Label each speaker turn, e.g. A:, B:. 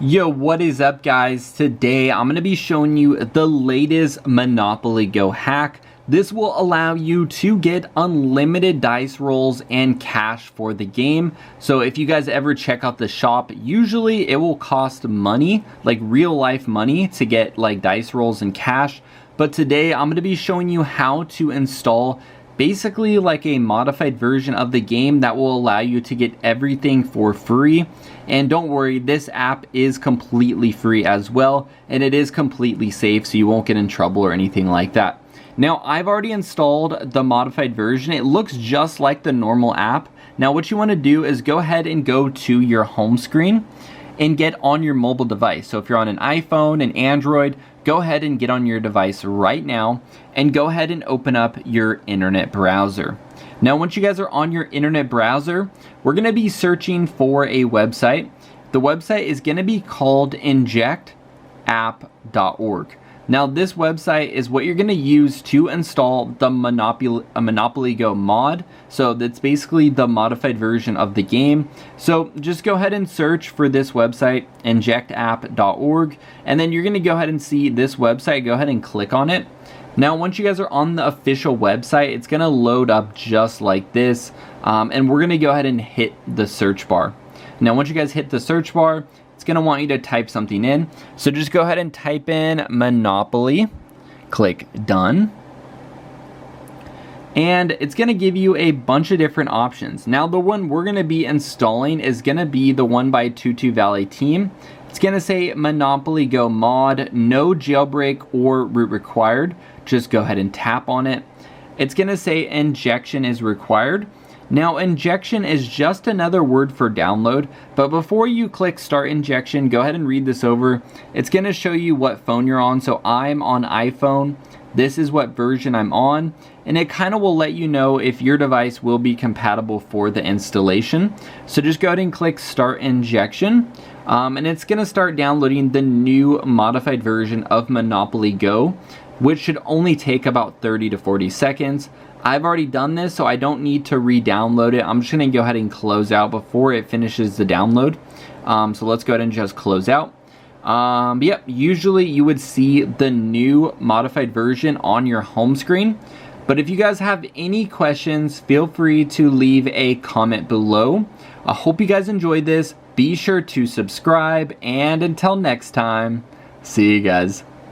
A: Yo, what is up guys? Today I'm going to be showing you the latest Monopoly Go hack. This will allow you to get unlimited dice rolls and cash for the game. So if you guys ever check out the shop, usually it will cost money, like real life money, to get like dice rolls and cash. But today I'm going to be showing you how to install basically like a modified version of the game that will allow you to get everything for free. And don't worry, this app is completely free as well, and it is completely safe, so you won't get in trouble or anything like that. Now, I've already installed the modified version. It looks just like the normal app. Now, what you want to do is go ahead and go to your home screen and get on your mobile device. So if you're on an iPhone, an Android, go ahead and get on your device right now and go ahead and open up your internet browser. Now, once you guys are on your internet browser, we're going to be searching for a website. The website is going to be called injectapp.org. Now, this website is what you're going to use to install the Monopoly Go mod. So that's basically the modified version of the game. So just go ahead and search for this website, injectapp.org, and then you're going to go ahead and see this website. Go ahead and click on it. Now, once you guys are on the official website, it's going to load up just like this, and we're going to go ahead and hit the search bar. Now, once you guys hit the search bar, it's going to want you to type something in. So just go ahead and type in Monopoly, click done, and it's going to give you a bunch of different options. Now, the one we're going to be installing is going to be the one by Tutu Valley Team. It's going to say Monopoly Go mod, no jailbreak or root required. Just go ahead and tap on it. It's going to say injection is required. Now, injection is just another word for download, but before you click start injection, go ahead and read this over. It's going to show you what phone you're on. So I'm on iPhone. This is what version I'm on, and it kind of will let you know if your device will be compatible for the installation. So just go ahead and click start injection, and it's going to start downloading the new modified version of Monopoly Go, which should only take about 30 to 40 seconds. I've already done this, so I don't need to re-download it. I'm just going to go ahead and close out before it finishes the download. So let's go ahead and just close out. Yep, usually you would see the new modified version on your home screen. But if you guys have any questions, feel free to leave a comment below. I hope you guys enjoyed this. Be sure to subscribe, and until next time, see you guys.